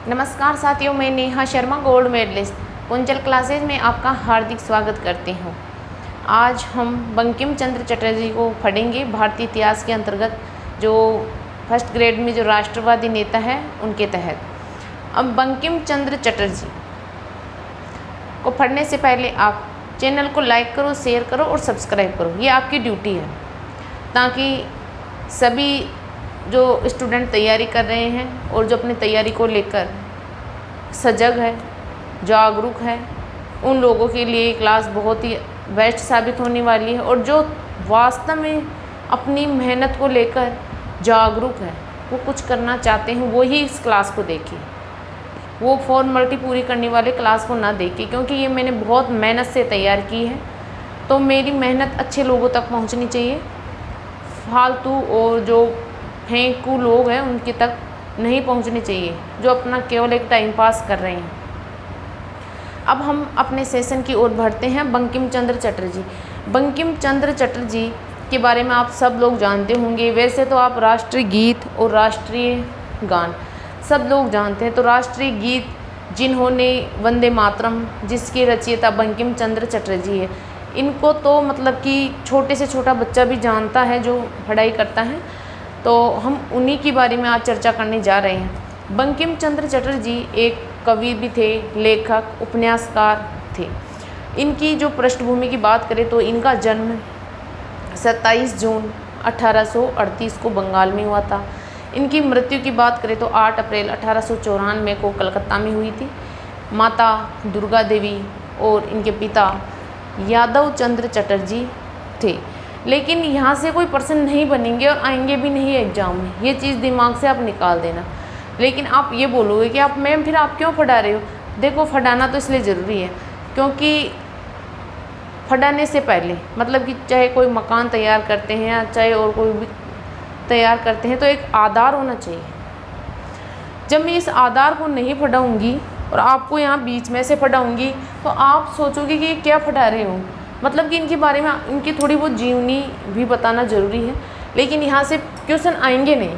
नमस्कार साथियों, मैं Neha Sharma gold medallist Kunchal classes में आपका हार्दिक स्वागत करती हूँ। आज हम बंकिम चंद्र चटर्जी को पढ़ेंगे। भारतीय इतिहास के अंतर्गत जो फर्स्ट ग्रेड में जो राष्ट्रवादी नेता है उनके तहत। अब बंकिम चंद्र चटर्जी को पढ़ने से पहले आप चैनल को लाइक करो, शेयर करो और सब्सक्राइब करो। ये आपकी ड्यूटी है, ताकि सभी जो स्टूडेंट तैयारी कर रहे हैं और जो अपनी तैयारी को लेकर सजग है, जागरूक है, उन लोगों के लिए ये क्लास बहुत ही बेस्ट साबित होने वाली है। और जो वास्तव में अपनी मेहनत को लेकर जागरूक है, वो कुछ करना चाहते हैं, वो ही इस क्लास को देखिए। वो फॉर्मेलिटी पूरी करने वाले क्लास को ना देखिए, क्योंकि ये मैंने बहुत मेहनत से तैयार की है। तो मेरी मेहनत अच्छे लोगों तक पहुंचनी चाहिए। फालतू और जो फेंकू लोग हैं उनके तक नहीं पहुंचनी चाहिए, जो अपना केवल एक टाइम पास कर रहे हैं। अब हम अपने सेशन की ओर बढ़ते हैं। बंकिम चंद्र चटर्जी। बंकिम चंद्र चटर्जी के बारे में आप सब लोग जानते होंगे। वैसे तो आप राष्ट्रीय गीत और राष्ट्रीय गान सब लोग जानते हैं। तो राष्ट्रीय गीत जिन्होंने वंदे मातरम, जिसकी रचयिता बंकिम चंद्र चटर्जी है, इनको तो मतलब कि छोटे से छोटा बच्चा भी जानता है जो पढ़ाई करता है। तो हम उन्हीं के बारे में आज चर्चा करने जा रहे हैं। बंकिम चंद्र चटर्जी एक कवि भी थे, लेखक, उपन्यासकार थे। इनकी जो पृष्ठभूमि की बात करें तो इनका जन्म 27 जून 1838 को बंगाल में हुआ था। इनकी मृत्यु की बात करें तो 8 अप्रैल 1894 को कलकत्ता में हुई थी। माता दुर्गा देवी और इनके पिता यादव चंद्र चटर्जी थे। लेकिन यहाँ से कोई पर्सन नहीं बनेंगे और आएंगे भी नहीं एग्ज़ाम में, ये चीज़ दिमाग से आप निकाल देना। लेकिन आप ये बोलोगे कि आप मैम फिर आप क्यों पढ़ा रहे हो? देखो, पढ़ाना तो इसलिए ज़रूरी है क्योंकि पढ़ाने से पहले मतलब कि चाहे कोई मकान तैयार करते हैं या चाहे और कोई भी तैयार करते हैं, तो एक आधार होना चाहिए। जब मैं इस आधार को नहीं पढ़ाऊँगी और आपको यहाँ बीच में से पढ़ाऊँगी तो आप सोचोगे कि ये क्या पढ़ा रहे हो। मतलब कि इनके बारे में इनकी थोड़ी बहुत जीवनी भी बताना ज़रूरी है। लेकिन यहाँ से क्वेश्चन आएंगे नहीं,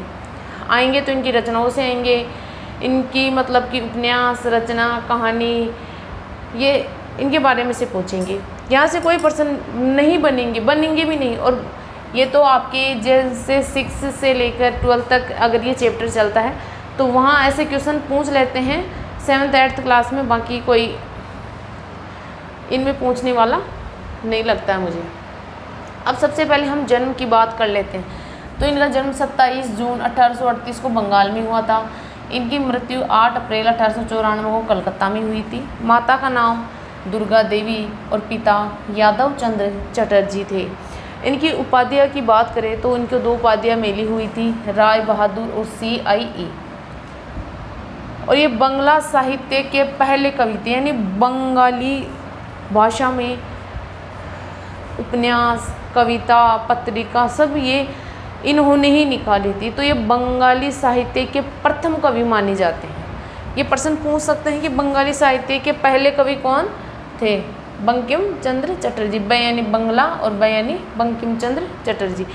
आएंगे तो इनकी रचनाओं से आएंगे, इनकी मतलब कि उपन्यास, रचना, कहानी, ये इनके बारे में से पूछेंगे। यहाँ से कोई पर्सन नहीं बनेंगे भी नहीं। और ये तो आपके जैसे 6 से लेकर 12 तक अगर ये चैप्टर चलता है तो वहाँ ऐसे क्वेश्चन पूछ लेते हैं 7th 8th क्लास में। बाकी कोई इनमें पूछने वाला नहीं लगता है मुझे। अब सबसे पहले हम जन्म की बात कर लेते हैं। तो इनका जन्म 27 जून 1838 को बंगाल में हुआ था। इनकी मृत्यु 8 अप्रैल 1894 को कलकत्ता में हुई थी। माता का नाम दुर्गा देवी और पिता यादव चंद्र चटर्जी थे। इनकी उपाधियाँ की बात करें तो इनको 2 उपाधियाँ मिली हुई थी, राय बहादुर और CIE। और ये बंगला साहित्य के पहले कवि थे, यानी बंगाली भाषा में उपन्यास, कविता, पत्रिका सब ये इन्होंने ही निकाली थी। तो ये बंगाली साहित्य के प्रथम कवि माने जाते हैं। ये प्रश्न पूछ सकते हैं कि बंगाली साहित्य के पहले कवि कौन थे? बंकिम चंद्र चटर्जी। ब यानी बंगला और ब यानी बंकिम चंद्र चटर्जी।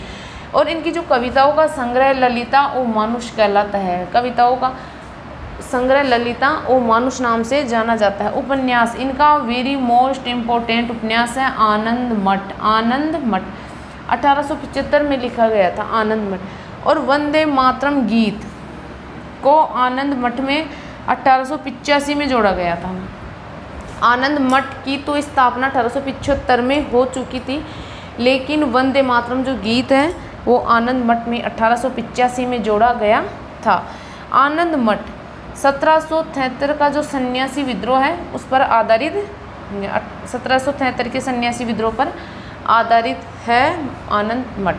और इनकी जो कविताओं का संग्रह ललिता ओ मानुष कहलाता है। कविताओं का संग्रह ललिता ओ मानुष नाम से जाना जाता है। उपन्यास, इनका वेरी मोस्ट इम्पोर्टेंट उपन्यास है आनंद मठ। आनंद मठ 1875 में लिखा गया था, आनंद मठ। और वंदे मातरम गीत को आनंद मठ में 1885 में जोड़ा गया था। आनंद मठ की तो स्थापना 1875 में हो चुकी थी, लेकिन वंदे मातरम जो गीत है वो आनंद मठ में 1885 में जोड़ा गया था। आनंद मठ 1773 का जो सन्यासी विद्रोह है उस पर आधारित, 1773 के सन्यासी विद्रोह पर आधारित है आनंद मठ।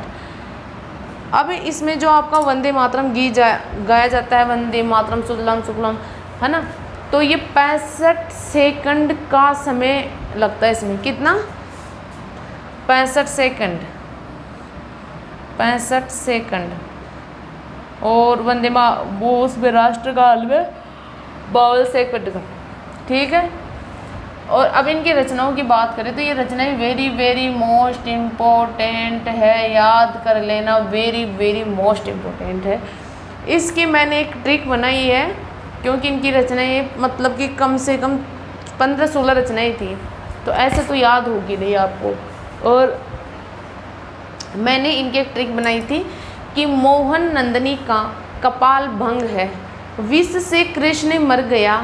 अब इसमें जो आपका वंदे मातरम गीत गाया जाता है, वंदे मातरम सुजलाम सुफलाम, है ना, तो ये 65 सेकंड का समय लगता है इसमें। कितना? 65 सेकंड, 65 सेकंड। और वंदे वो उसमें राष्ट्रगान में 52 सेकंड का, ठीक है। और अब इनकी रचनाओं की बात करें तो ये रचनाएं वेरी मोस्ट इम्पोर्टेंट है, याद कर लेना, वेरी मोस्ट इम्पोर्टेंट है। इसकी मैंने एक ट्रिक बनाई है क्योंकि इनकी रचनाएं मतलब कि कम से कम 15-16 रचनाएं थी, तो ऐसे तो याद होगी नहीं आपको। और मैंने इनकी एक ट्रिक बनाई थी कि मोहन नंदनी का कपाल भंग है, विष से कृष्ण मर गया,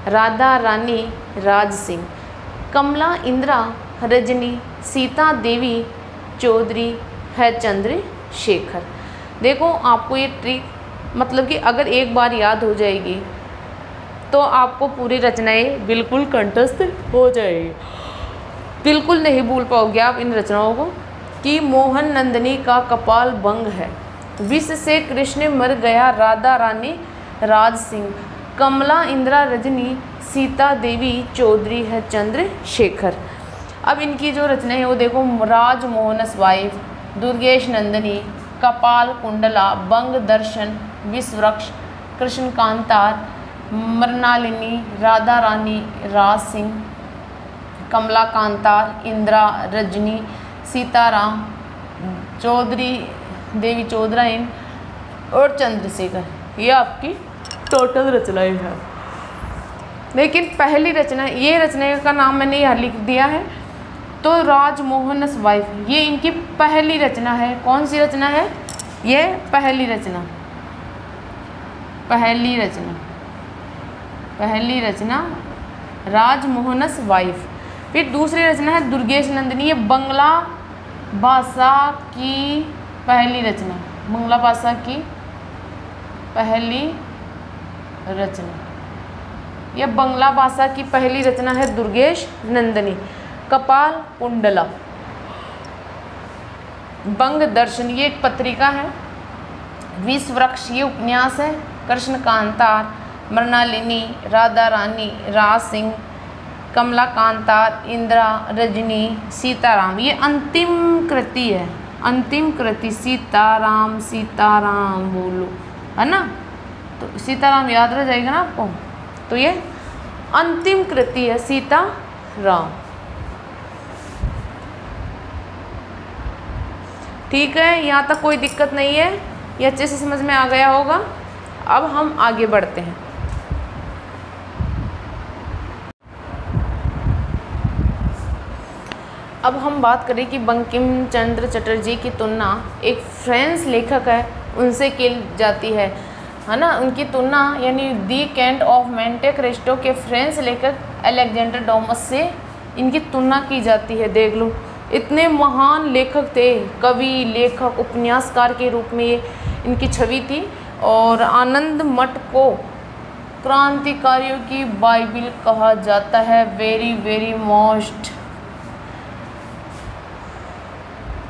राधा रानी राज सिंह, कमला इंदिरा रजनी, सीता देवी चौधरी है चंद्रशेखर। देखो आपको ये ट्रिक मतलब कि अगर एक बार याद हो जाएगी तो आपको पूरी रचनाएं बिल्कुल कंठस्थ हो जाएगी, बिल्कुल नहीं भूल पाओगे आप इन रचनाओं को। कि मोहन नंदनी का कपाल भंग है, विष से कृष्ण मर गया, राधा रानी राज सिंह, कमला इंदिरा रजनी, सीता देवी चौधरी है चंद्रशेखर। अब इनकी जो रचनाएं हैं वो देखो, राजमोहनस वाइफ, दुर्गेश नंदनी, कपाल कुंडला, बंग दर्शन, विष वृक्ष, कृष्ण कांतार, मृणालिनी, राधा रानी राज सिंह, कमला कांतार, इंदिरा रजनी, सीताराम, चौधरी देवी चौधराइन और चंद्रशेखर। ये आपकी टोटल रचनाएं हैं। लेकिन पहली रचना, ये रचना का नाम मैंने यहाँ लिख दिया है, तो राजमोहनस वाइफ, ये इनकी पहली रचना है। कौन सी रचना है? ये पहली रचना, पहली रचना, पहली रचना राजमोहनस वाइफ। फिर दूसरी रचना है दुर्गेश नंदिनी, ये बंगला भाषा की पहली रचना, बंगला भाषा की पहली रचना, यह बंगला भाषा की पहली रचना है दुर्गेश नंदिनी। कपाल कुंडला, बंग दर्शन, ये एक पत्रिका है। विष वृक्ष, ये उपन्यास है। कृष्ण कांतार, मृणालिनी, राधा रानी राज सिंह, कमला कांतार, इंदिरा रजनी, सीताराम, ये अंतिम कृति है। अंतिम कृति सीताराम, सीताराम बोलो, है ना, तो सीताराम याद रह जाएगा ना आपको। तो ये अंतिम कृति है सीताराम। ठीक है, यहाँ तक कोई दिक्कत नहीं है, ये अच्छे से समझ में आ गया होगा। अब हम आगे बढ़ते हैं। अब हम बात करें कि बंकिम चंद्र चटर्जी की तुलना एक फ्रेंच लेखक है उनसे की जाती है ना। उनकी तुलना यानी दी कैंट ऑफ मोंटे क्रिस्टो के फ्रेंच लेखक अलेक्जेंडर डोमस से इनकी तुलना की जाती है। देख लो, इतने महान लेखक थे, कवि, लेखक, उपन्यासकार के रूप में ये इनकी छवि थी। और आनंद मठ को क्रांतिकारियों की बाइबिल कहा जाता है, वेरी मोस्ट,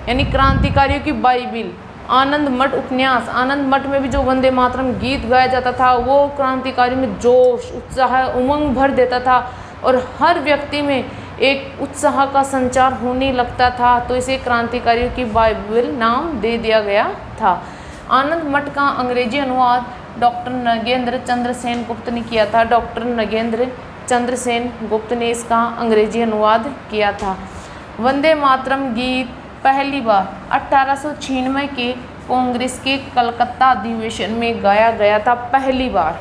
यानी क्रांतिकारियों की बाइबिल। आनंद मठ उपन्यास, आनंद मठ में भी जो वंदे मातरम गीत गाया जाता था वो क्रांतिकारियों में जोश, उत्साह, उमंग भर देता था और हर व्यक्ति में एक उत्साह का संचार होने लगता था। तो इसे क्रांतिकारियों की बाइबिल नाम दे दिया गया था। आनंद मठ का अंग्रेजी अनुवाद डॉक्टर नगेंद्र चंद्र सेन गुप्त ने किया था। डॉक्टर नगेंद्र चंद्र सेन गुप्त ने इसका अंग्रेजी अनुवाद किया था। वंदे मातरम गीत पहली बार 1896 के कांग्रेस के कलकत्ता अधिवेशन में गाया गया था। पहली बार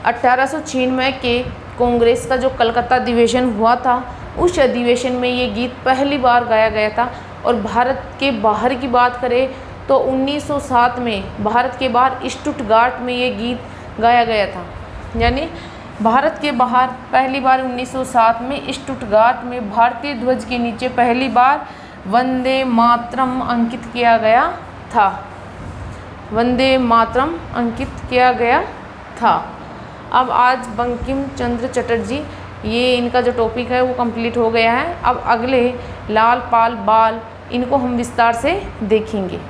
1896 के कांग्रेस का जो कलकत्ता अधिवेशन हुआ था, उस अधिवेशन में ये गीत पहली बार गाया गया था। और भारत के बाहर की बात करें तो 1907 में भारत के बाहर स्टुटगार्ट में ये गीत गाया गया था। यानी भारत के बाहर पहली बार 1907 में स्टुटगार्ट में भारतीय ध्वज के नीचे पहली बार वंदे मातरम अंकित किया गया था। वंदे मातरम अंकित किया गया था। अब आज बंकिम चंद्र चटर्जी, ये इनका जो टॉपिक है वो कंप्लीट हो गया है। अब अगले लाल पाल बाल, इनको हम विस्तार से देखेंगे।